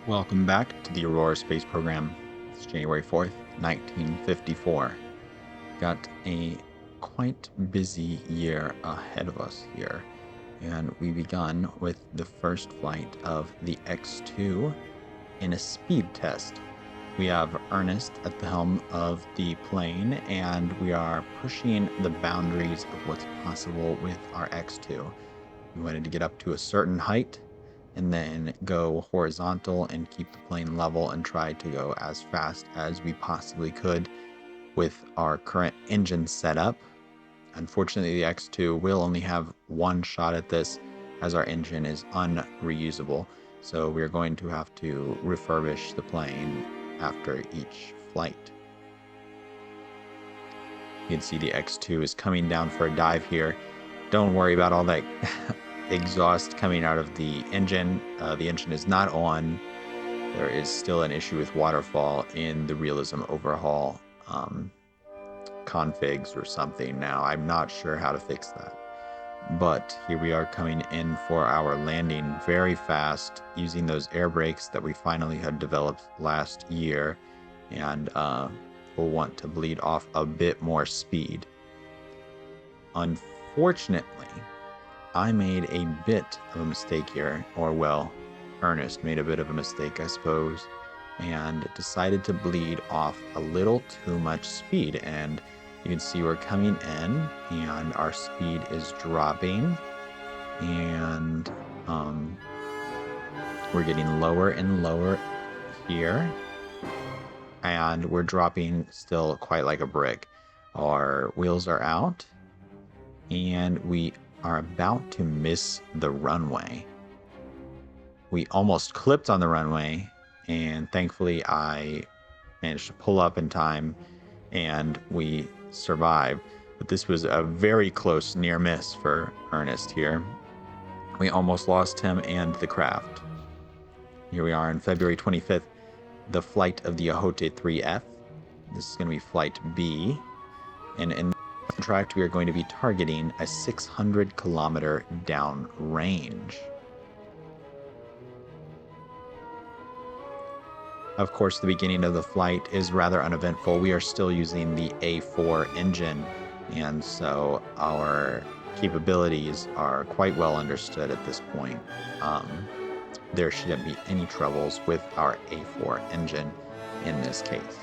Welcome back to the Aurora Space Program. It's January 4th, 1954. Got a quite busy year ahead of us here, and we begun with the first flight of the X-2 in a speed test. We have Ernest at the helm of the plane, and we are pushing the boundaries of what's possible with our X-2. We wanted to get up to a certain height, and then go horizontal and keep the plane level and try to go as fast as we possibly could with our current engine setup. Unfortunately, the X-2 will only have one shot at this as our engine is unreusable, so we're going to have to refurbish the plane after each flight. You can see the X-2 is coming down for a dive here. Don't worry about all that exhaust coming out of the engine. The engine is not on. There is still an issue with waterfall in the realism overhaul configs or something now. I'm not sure how to fix that. But here we are coming in for our landing very fast using those air brakes that we finally had developed last year, and we'll want to bleed off a bit more speed. Unfortunately, I made a bit of a mistake here, or well, Ernest made a bit of a mistake, I suppose, and decided to bleed off a little too much speed. And you can see we're coming in, and our speed is dropping, and we're getting lower and lower here, and we're dropping still quite like a brick. Our wheels are out, and we are about to miss the runway. We almost clipped on the runway, and thankfully I managed to pull up in time and we survived. But this was a very close near miss for Ernest here. We almost lost him and the craft. Here we are on February 25th, the flight of the Ahote 3F. This is going to be flight B, and in contract, we are going to be targeting a 600 kilometer downrange. Of course, the beginning of the flight is rather uneventful. We are still using the A4 engine, and so our capabilities are quite well understood at this point. There shouldn't be any troubles with our A4 engine in this case.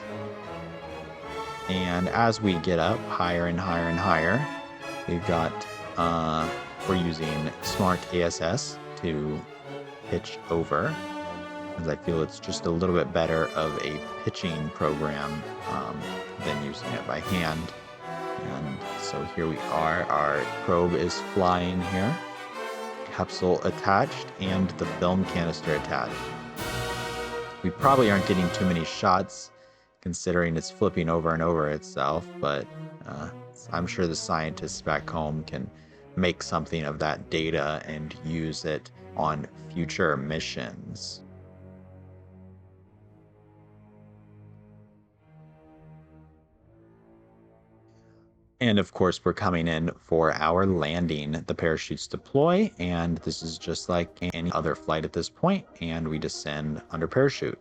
And as we get up higher and higher and higher, we've got, we're using Smart ASS to pitch over, as I feel it's just a little bit better of a pitching program than using it by hand. And so here we are, our probe is flying here, capsule attached, and the film canister attached. We probably aren't getting too many shots considering it's flipping over and over itself, but I'm sure the scientists back home can make something of that data and use it on future missions. And of course, we're coming in for our landing. The parachutes deploy, and this is just like any other flight at this point, and we descend under parachute.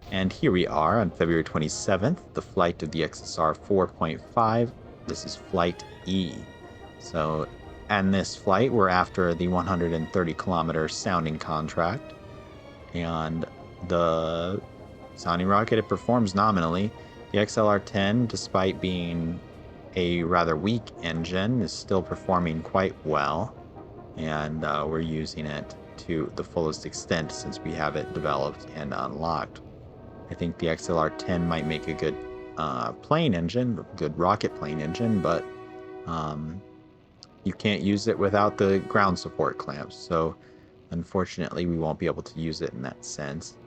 And here we are on February 27th, the flight of the XSR 4.5. This is flight E. So, and this flight, we're after the 130 kilometer sounding contract. And the sounding rocket, it performs nominally. The XLR-10, despite being a rather weak engine, is still performing quite well. And we're using it to the fullest extent since we have it developed and unlocked. I think the XLR-10 might make a good plane engine, good rocket plane engine, but you can't use it without the ground support clamps. So unfortunately, we won't be able to use it in that sense.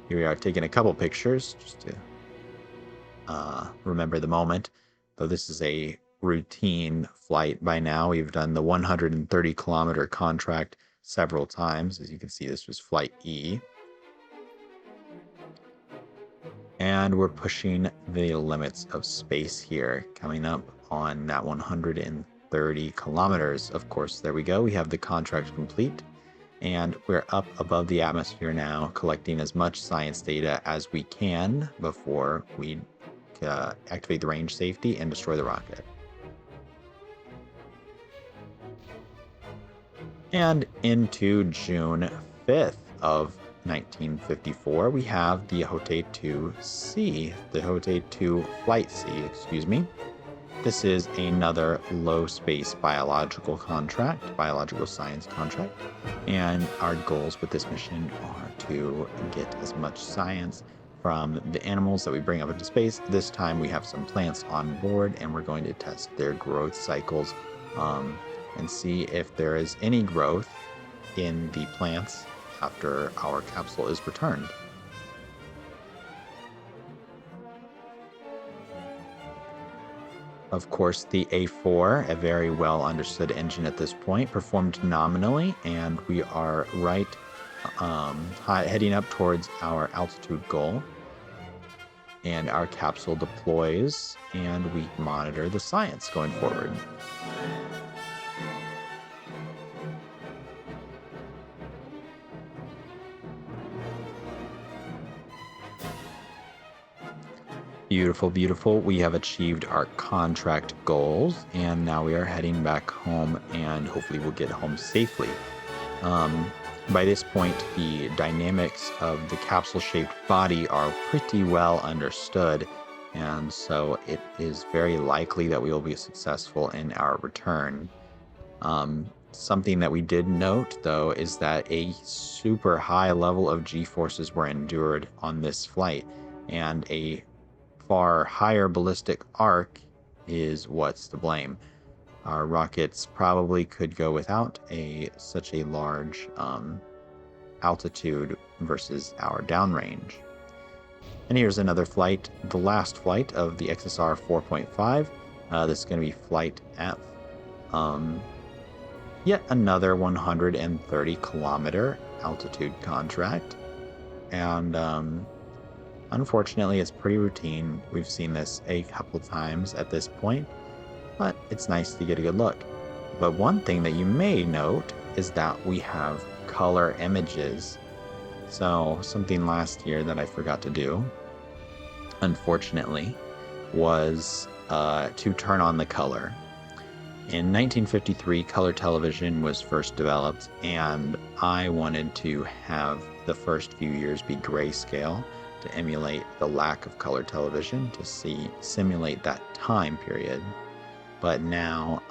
Here we are taking a couple pictures just to remember the moment. Though this is a routine flight by now. We've done the 130 kilometer contract several times. As you can see, this was flight E. And we're pushing the limits of space here, coming up on that 130 kilometers. Of course, there we go. We have the contract complete. And we're up above the atmosphere now, collecting as much science data as we can before we activate the range safety and destroy the rocket. And into June 5th of 1954, we have the Haute-2C, the Haute-2 Flight C, excuse me. This is another low space biological science contract. And our goals with this mission are to get as much science from the animals that we bring up into space. This time we have some plants on board, and we're going to test their growth cycles and see if there is any growth in the plants after our capsule is returned. Of course, the A4, a very well understood engine at this point, performed nominally, and we are right heading up towards our altitude goal. And our capsule deploys, and we monitor the science going forward. Beautiful, beautiful. We have achieved our contract goals, and now we are heading back home, and hopefully we'll get home safely. By this point, the dynamics of the capsule-shaped body are pretty well understood, and so it is very likely that we will be successful in our return. Something that we did note, though, is that a super high level of G-forces were endured on this flight, and a far higher ballistic arc is what's to blame. Our rockets probably could go without such a large altitude versus our downrange. And here's another flight, the last flight of the XSR 4.5. This is going to be Flight F. Yet another 130 kilometer altitude contract. And unfortunately, it's pretty routine. We've seen this a couple times at this point, but it's nice to get a good look. But one thing that you may note is that we have color images. So something last year that I forgot to do, unfortunately, was to turn on the color. In 1953, color television was first developed, and I wanted to have the first few years be grayscale to emulate the lack of color television, to simulate that time period. But now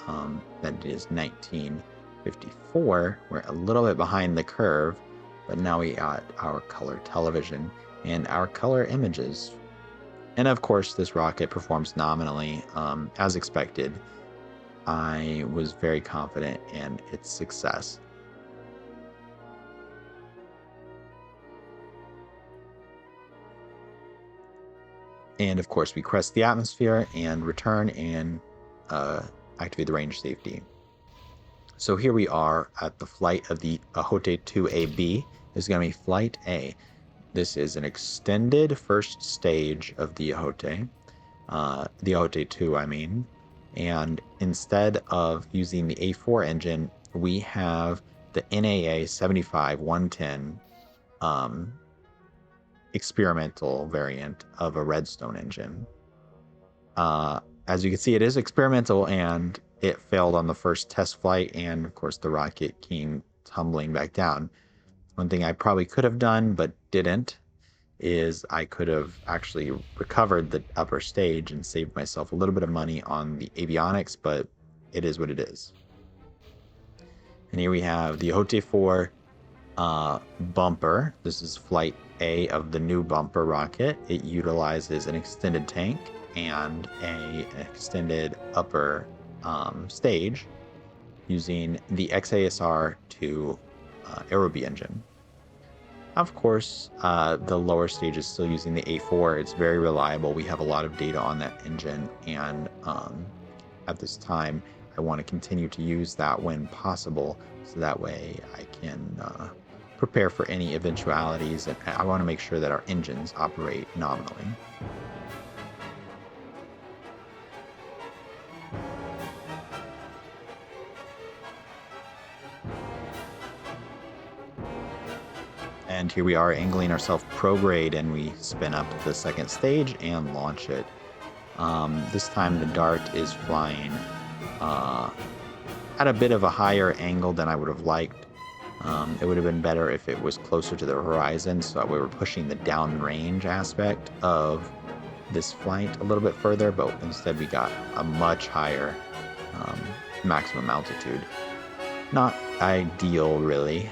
that it is 1954, we're a little bit behind the curve, but now we got our color television and our color images. And of course, this rocket performs nominally, as expected. I was very confident in its success. And of course, we crest the atmosphere and return and activate the range safety. So here we are at the flight of the Haute-2AB. This is going to be Flight A. This is an extended first stage of the Haute-2, I mean. And instead of using the A4 engine, we have the NAA 75-110 experimental variant of a Redstone engine. As you can see, it is experimental, and it failed on the first test flight, and of course the rocket came tumbling back down. One thing I probably could have done but didn't is I could have actually recovered the upper stage and saved myself a little bit of money on the avionics, but it is what it is. And here we have the Haute-4 bumper. This is Flight A of the new bumper rocket. It utilizes an extended tank and an extended upper stage using the XASR-2 Aerobee engine. Of course, the lower stage is still using the A4. It's very reliable. We have a lot of data on that engine, and at this time, I want to continue to use that when possible, so that way I can prepare for any eventualities, and I want to make sure that our engines operate nominally. And here we are angling ourselves prograde, and we spin up the second stage and launch it. This time the dart is flying at a bit of a higher angle than I would have liked. It would have been better if it was closer to the horizon, so that we were pushing the downrange aspect of this flight a little bit further, but instead we got a much higher maximum altitude. Not ideal, really,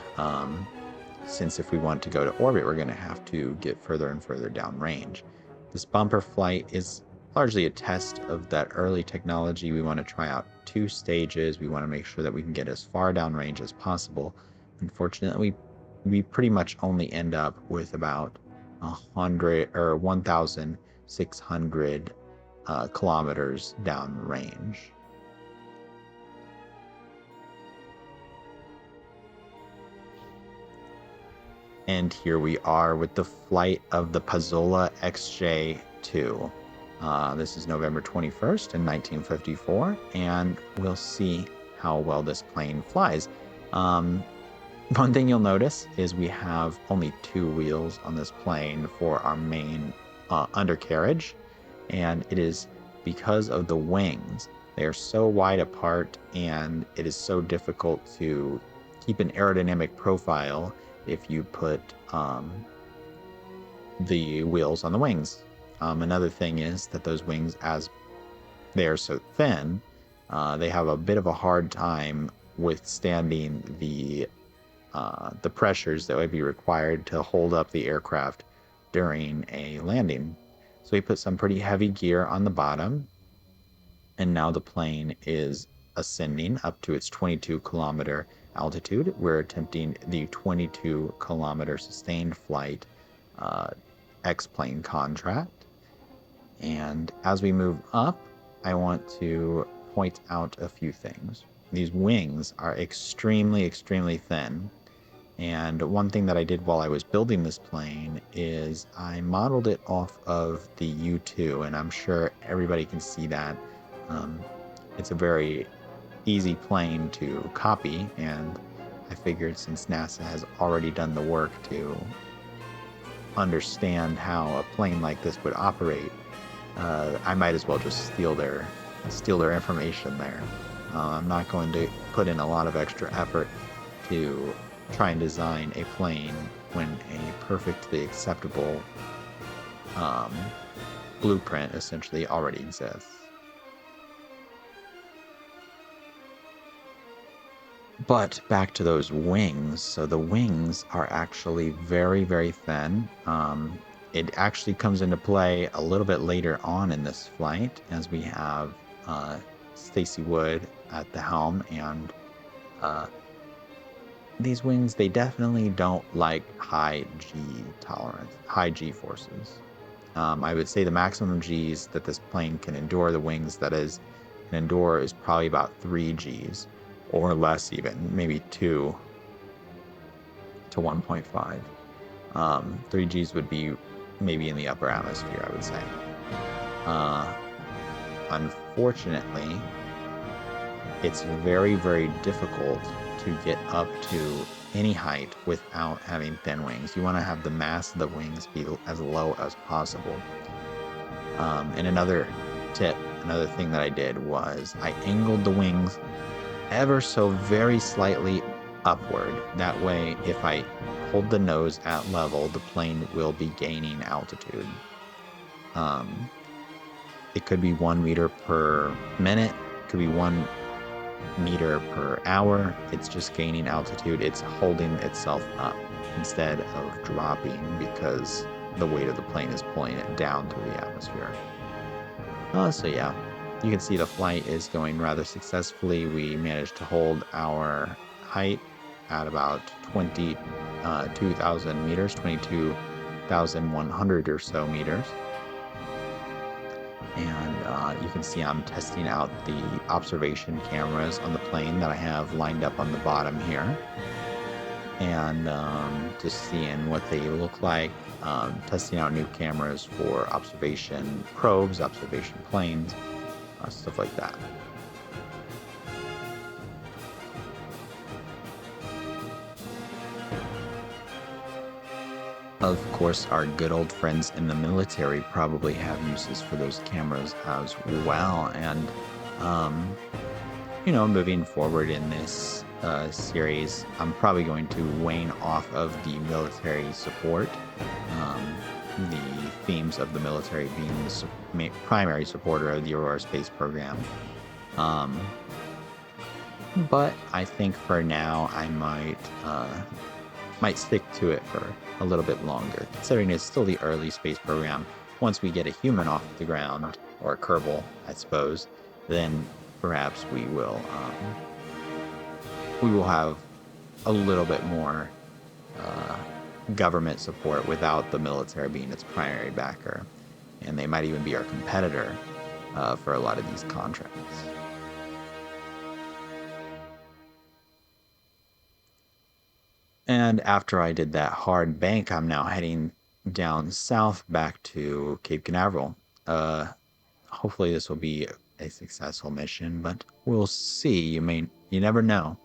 since if we want to go to orbit, we're going to have to get further and further downrange. This bumper flight is largely a test of that early technology. We want to try out 2 stages. We want to make sure that we can get as far downrange as possible. Unfortunately, we pretty much only end up with about 100 or 1,600 kilometers downrange. And here we are with the flight of the Pazzola XJ2. This is November 21st in 1954, and we'll see how well this plane flies. One thing you'll notice is we have only 2 wheels on this plane for our main undercarriage, and it is because of the wings. They are so wide apart, and it is so difficult to keep an aerodynamic profile if you put the wheels on the wings. Another thing is that those wings, as they are so thin, they have a bit of a hard time withstanding the pressures that would be required to hold up the aircraft during a landing. So we put some pretty heavy gear on the bottom, and now the plane is ascending up to its 22-kilometer altitude. We're attempting the 22-kilometer sustained flight X-plane contract. And as we move up, I want to point out a few things. These wings are extremely, extremely thin. And one thing that I did while I was building this plane is I modeled it off of the U-2, and I'm sure everybody can see that. It's a very easy plane to copy, and I figured since NASA has already done the work to understand how a plane like this would operate, I might as well just steal their information there. I'm not going to put in a lot of extra effort to try and design a plane when a perfectly acceptable blueprint essentially already exists. But back to those wings. So the wings are actually very, very thin. It actually comes into play a little bit later on in this flight, as we have Stacy Wood at the helm, and these wings, they definitely don't like high G forces. I would say the maximum G's that this plane can endure, the wings that is can endure, is probably about 3 G's. Or less even, maybe 2 to 1.5. 3 Gs would be maybe in the upper atmosphere, I would say. Unfortunately, it's very, very difficult to get up to any height without having thin wings. You want to have the mass of the wings be as low as possible. And another thing that I did was I angled the wings ever so very slightly upward. That way, if I hold the nose at level, the plane will be gaining altitude. It could be 1 meter per minute, it could be 1 meter per hour. It's just gaining altitude. It's holding itself up instead of dropping because the weight of the plane is pulling it down through the atmosphere. So yeah. You can see the flight is going rather successfully. We managed to hold our height at about 22,000 meters, 22,100 or so meters. And you can see I'm testing out the observation cameras on the plane that I have lined up on the bottom here. And just seeing what they look like, testing out new cameras for observation probes, observation planes, stuff like that. Of course, our good old friends in the military probably have uses for those cameras as well. And, um, moving forward in this series, I'm probably going to wane off of the military support. Um, the themes of the military being the primary supporter of the Aurora Space Program. But I think for now I might stick to it for a little bit longer, considering it's still the early space program. Once we get a human off the ground, or a Kerbal, I suppose, then perhaps we will have a little bit more government support without the military being its primary backer, and they might even be our competitor for a lot of these contracts. And after I did that hard bank, I'm now heading down south back to Cape Canaveral. Hopefully this will be a successful mission, but we'll see. You never know.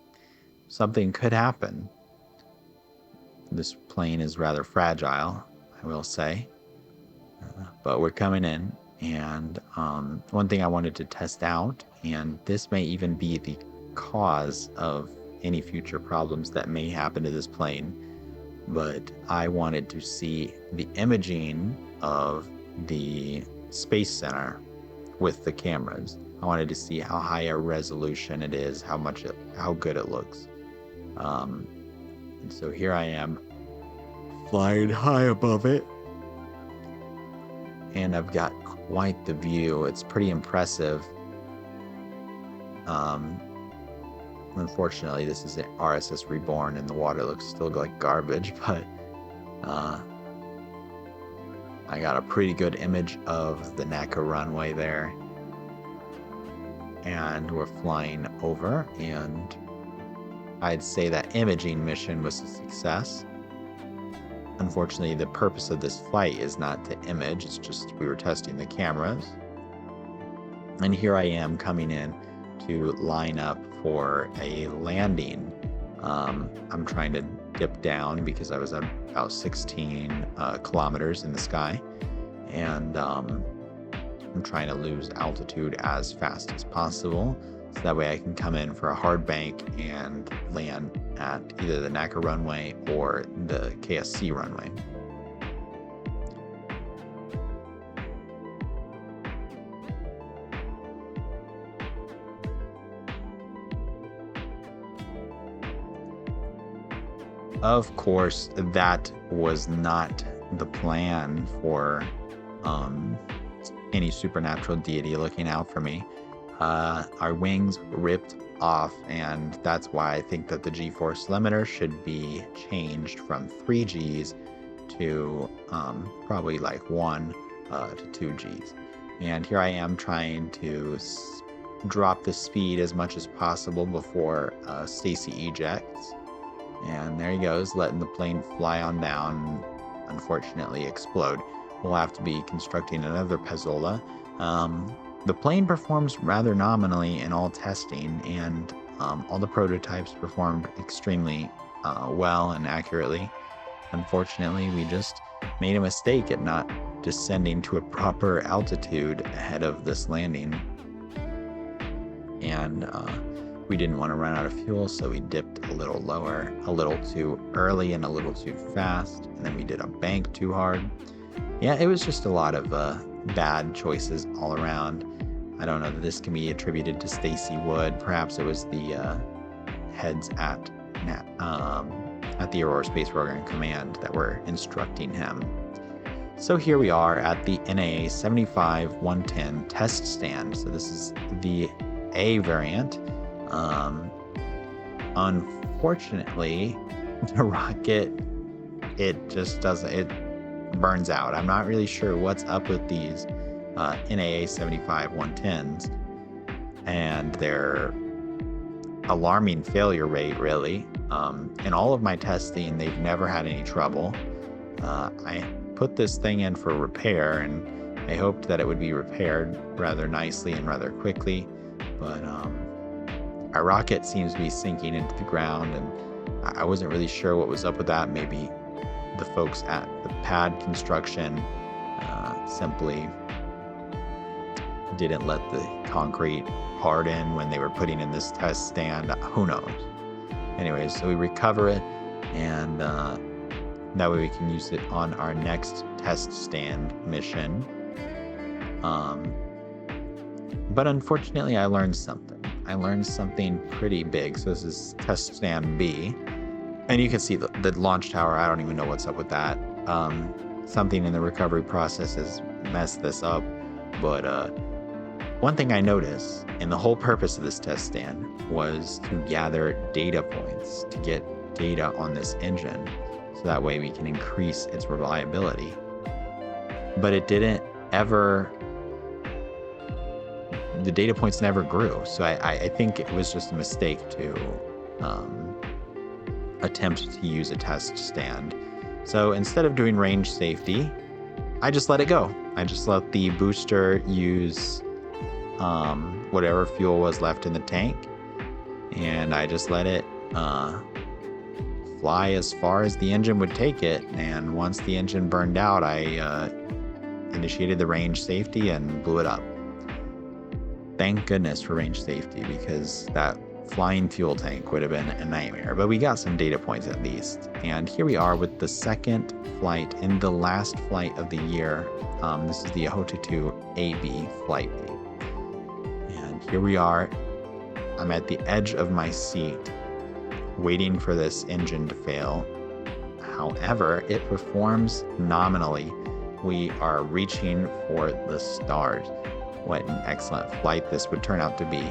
Something could happen. This plane is rather fragile, I will say. But we're coming in, and one thing I wanted to test out, and this may even be the cause of any future problems that may happen to this plane, but I wanted to see the imaging of the Space Center with the cameras. I wanted to see how high a resolution it is, how good it looks. And so here I am, flying high above it, and I've got quite the view. It's pretty impressive. Unfortunately, this is an RSS Reborn, and the water looks still like garbage, but I got a pretty good image of the NACA runway there. And we're flying over, and I'd say that imaging mission was a success. Unfortunately, the purpose of this flight is not to image, it's just we were testing the cameras. And here I am coming in to line up for a landing. I'm trying to dip down because I was at about 16 kilometers in the sky, and I'm trying to lose altitude as fast as possible, so that way I can come in for a hard bank and land at either the NACA runway or the KSC runway. Of course, that was not the plan for any supernatural deity looking out for me. Our wings ripped off, and that's why I think that the G-force limiter should be changed from 3 Gs to probably like 1 to 2 Gs. And here I am trying to drop the speed as much as possible before Stacy ejects. And there he goes, letting the plane fly on down, unfortunately explode. We'll have to be constructing another Pezzola. The plane performs rather nominally in all testing, and all the prototypes performed extremely well and accurately. Unfortunately, we just made a mistake at not descending to a proper altitude ahead of this landing. And we didn't want to run out of fuel, so we dipped a little lower, a little too early and a little too fast, and then we did a bank too hard. Yeah, it was just a lot of bad choices all around. I don't know that this can be attributed to Stacy Wood. Perhaps it was the heads at the Aurora Space Program Command that were instructing him. So here we are at the NAA 75-110 test stand. So this is the A variant. Unfortunately, the rocket, it just doesn't, it burns out. I'm not really sure what's up with these NAA 75-110s and their alarming failure rate, really. In all of my testing, they've never had any trouble. I put this thing in for repair, and I hoped that it would be repaired rather nicely and rather quickly, but our rocket seems to be sinking into the ground, and I wasn't really sure what was up with that. Maybe the folks at the pad construction simply didn't let the concrete harden when they were putting in this test stand. Who knows? Anyways, so we recover it, and that way we can use it on our next test stand mission. But unfortunately, I learned something. I learned something pretty big. So this is test stand B. And you can see the launch tower. I don't even know what's up with that. Something in the recovery process has messed this up. But one thing I noticed, and the whole purpose of this test stand was to gather data points, to get data on this engine, so that way we can increase its reliability. But it didn't ever, the data points never grew. So I think it was just a mistake to attempt to use a test stand. So instead of doing range safety, I just let it go. I just let the booster use whatever fuel was left in the tank, and I just let it fly as far as the engine would take it. And once the engine burned out, I initiated the range safety and blew it up. Thank goodness for range safety, because that flying fuel tank would have been a nightmare. But we got some data points at least. And here we are with the second flight in the last flight of the year. This is the Ahotutu AB flight B. And here we are. I'm at the edge of my seat, waiting for this engine to fail. However, it performs nominally. We are reaching for the stars. What an excellent flight this would turn out to be.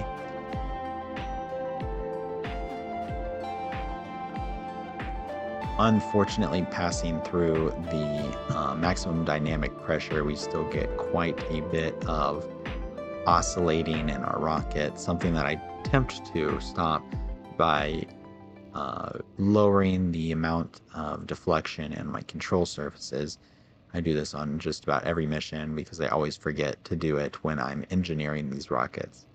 Unfortunately, passing through the maximum dynamic pressure, we still get quite a bit of oscillating in our rocket, something that I attempt to stop by lowering the amount of deflection in my control surfaces. I do this on just about every mission because I always forget to do it when I'm engineering these rockets.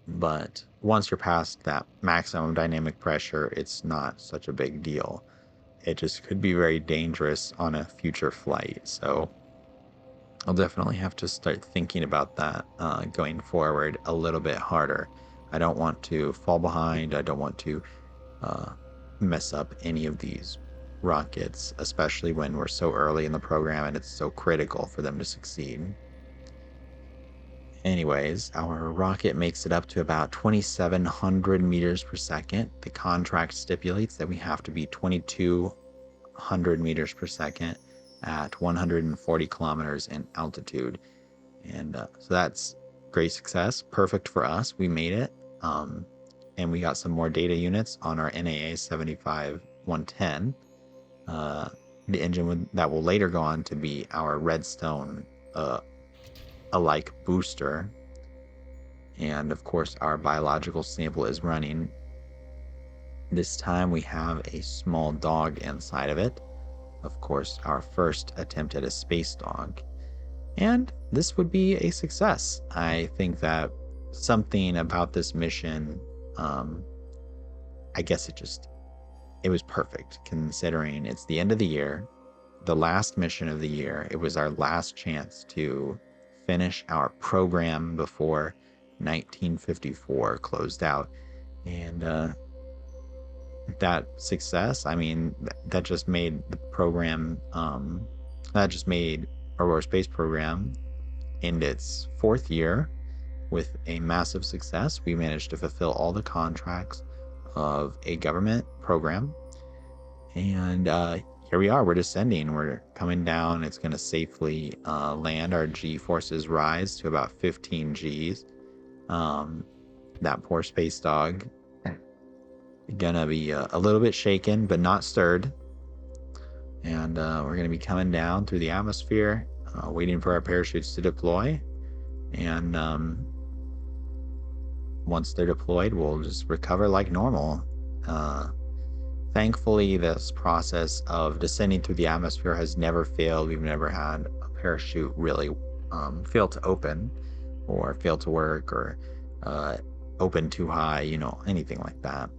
But once you're past that maximum dynamic pressure, it's not such a big deal. It just could be very dangerous on a future flight. So I'll definitely have to start thinking about that going forward a little bit harder. I don't want to fall behind. I don't want to mess up any of these rockets, especially when we're so early in the program and it's so critical for them to succeed. Anyways, our rocket makes it up to about 2,700 meters per second. The contract stipulates that we have to be 2,200 meters per second at 140 kilometers in altitude. And so that's great success. Perfect for us. We made it. And we got some more data units on our NAA 75-110. The engine that will later go on to be our Redstone alike booster. And of course, our biological sample is running. This time we have a small dog inside of it. Of course, our first attempt at a space dog. And this would be a success. I think that something about this mission, I guess it was perfect, considering it's the end of the year, the last mission of the year. It was our last chance to finish our program before 1954 closed out. And that success, I mean, that just made the program, that just made Aurora Space Program in its fourth year with a massive success. We managed to fulfill all the contracts of a government program. And here we are, we're descending, we're coming down. It's going to safely land. Our G forces rise to about 15 Gs. That poor space dog gonna be a little bit shaken, but not stirred. And we're gonna be coming down through the atmosphere, waiting for our parachutes to deploy. And once they're deployed, we'll just recover like normal. Thankfully, this process of descending through the atmosphere has never failed. We've never had a parachute really fail to open or fail to work or open too high, anything like that.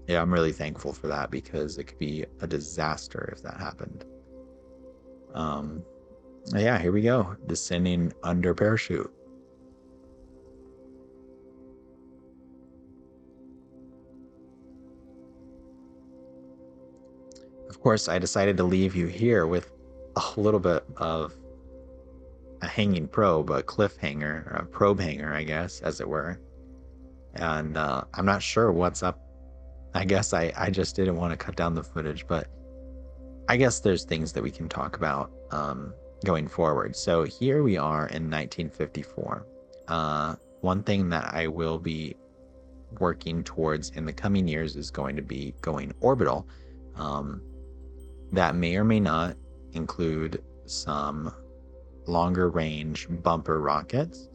Yeah, I'm really thankful for that because it could be a disaster if that happened. Yeah, here we go. Descending under parachute. Of course, I decided to leave you here with a little bit of a hanging probe, a cliffhanger, or a probe hanger, I guess, as it were. And I'm not sure what's up. I guess I just didn't want to cut down the footage, but I guess there's things that we can talk about going forward. So here we are in 1954. One thing that I will be working towards in the coming years is going to be going orbital. That may or may not include some longer range bumper rockets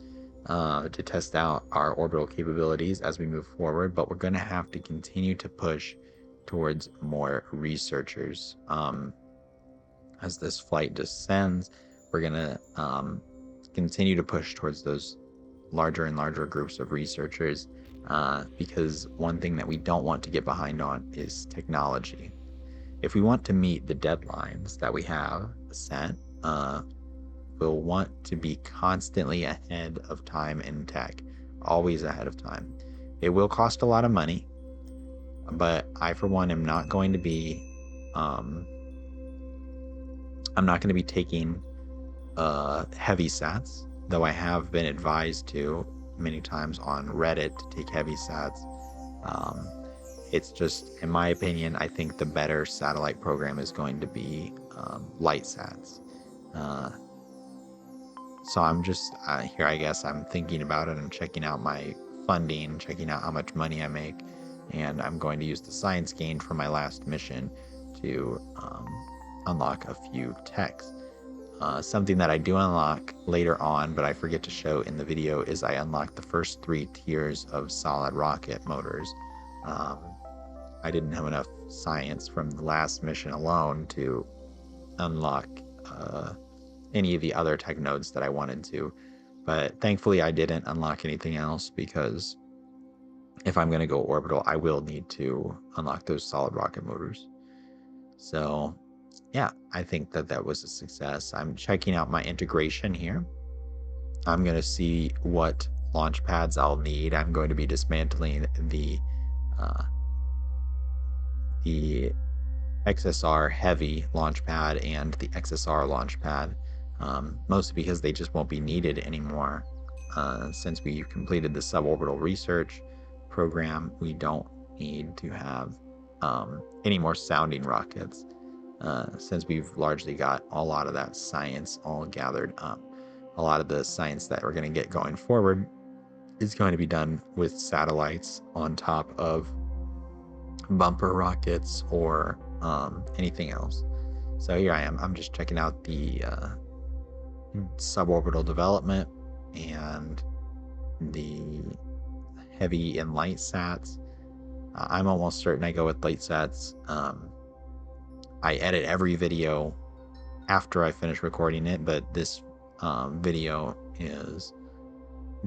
to test out our orbital capabilities as we move forward, but we're going to have to continue to push towards more researchers. As this flight descends, we're going to continue to push towards those larger and larger groups of researchers because one thing that we don't want to get behind on is technology. If we want to meet the deadlines that we have set, we'll want to be constantly ahead of time in tech, always ahead of time. It will cost a lot of money, but I, for one, am not going to be, I'm not going to be taking heavy sats, though I have been advised to many times on Reddit to take heavy sats. It's just, in my opinion, I think the better satellite program is going to be light sats. So I'm just here, I guess I'm thinking about it. I'm checking out my funding, checking out how much money I make, and I'm going to use the science gained from my last mission to unlock a few techs. Something that I do unlock later on, but I forget to show in the video, is I unlock the first 3 tiers of solid rocket motors. I didn't have enough science from the last mission alone to unlock any of the other tech nodes that I wanted to, but thankfully I didn't unlock anything else, because if I'm going to go orbital, I will need to unlock those solid rocket motors. So yeah, I think that that was a success. I'm checking out my integration here. I'm going to see what launch pads I'll need. I'm going to be dismantling the XSR heavy launch pad and the XSR launch pad, mostly because they just won't be needed anymore. Since we've completed the suborbital research program, we don't need to have any more sounding rockets, since we've largely got a lot of that science all gathered up. A lot of the science that we're going to get going forward is going to be done with satellites on top of bumper rockets or anything else. So here I am. I'm just checking out the suborbital development and the heavy and light sats. I'm almost certain I go with light sats. I edit every video after I finish recording it, but this video is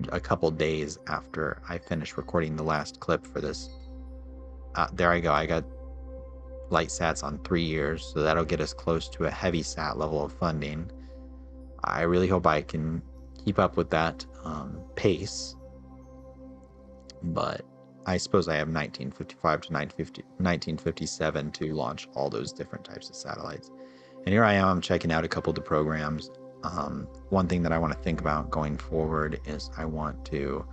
a couple days after I finished recording the last clip for this. There I go. I got light sats on 3 years, so that'll get us close to a heavy sat level of funding. I really hope I can keep up with that pace, but I suppose I have 1955 to 1957 to launch all those different types of satellites. And here I am, I'm checking out a couple of the programs. One thing that I want to think about going forward is I want to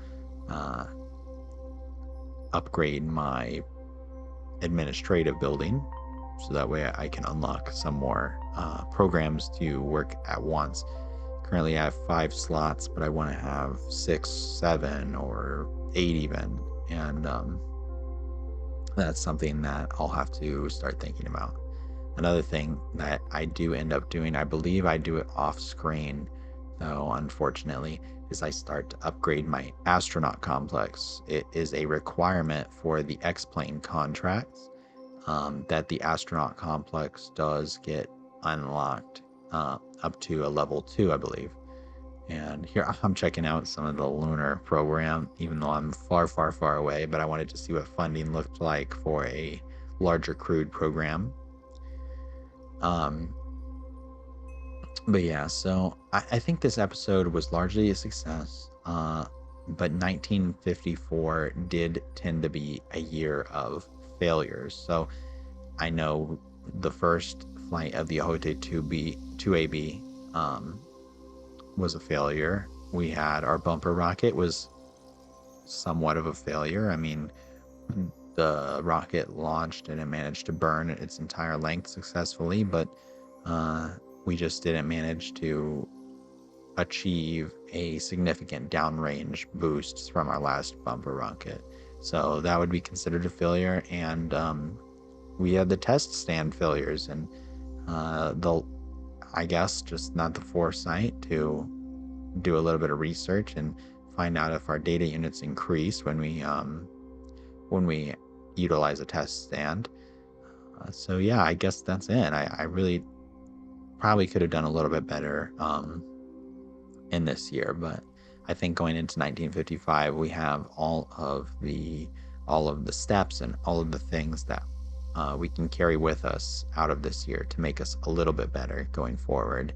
upgrade my administrative building, so that way I can unlock some more programs to work at once. Currently I have 5 slots, but I want to have 6, 7, or 8 even, and that's something that I'll have to start thinking about. Another thing that I do end up doing, I believe I do it off screen though, unfortunately, is I start to upgrade my astronaut complex. It is a requirement for the X-plane contracts that the astronaut complex does get unlocked up to a level 2, I believe. And here I'm checking out some of the lunar program, even though I'm far, far, far away, but I wanted to see what funding looked like for a larger crewed program. But yeah, so I think this episode was largely a success. But 1954 did tend to be a year of failures. So I know the first flight of the Ahote 2AB was a failure. We had our bumper rocket was somewhat of a failure. I mean, the rocket launched and it managed to burn its entire length successfully, but we just didn't manage to achieve a significant downrange boost from our last bumper rocket. So that would be considered a failure. And we had the test stand failures, and I guess just not the foresight to do a little bit of research and find out if our data units increase when we utilize a test stand. So yeah, I guess that's it. I really probably could have done a little bit better in this year, but I think going into 1955, we have all of the steps and all of the things that we can carry with us out of this year to make us a little bit better going forward.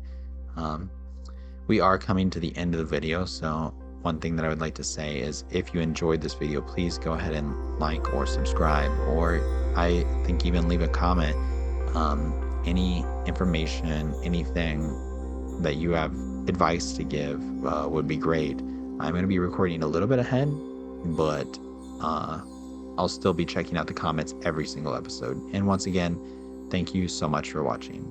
We are coming to the end of the video, so one thing that I would like to say is if you enjoyed this video, please go ahead and like or subscribe, or I think even leave a comment. Any information, anything that you have advice to give would be great. I'm going to be recording a little bit ahead, but I'll still be checking out the comments every single episode. And once again, thank you so much for watching.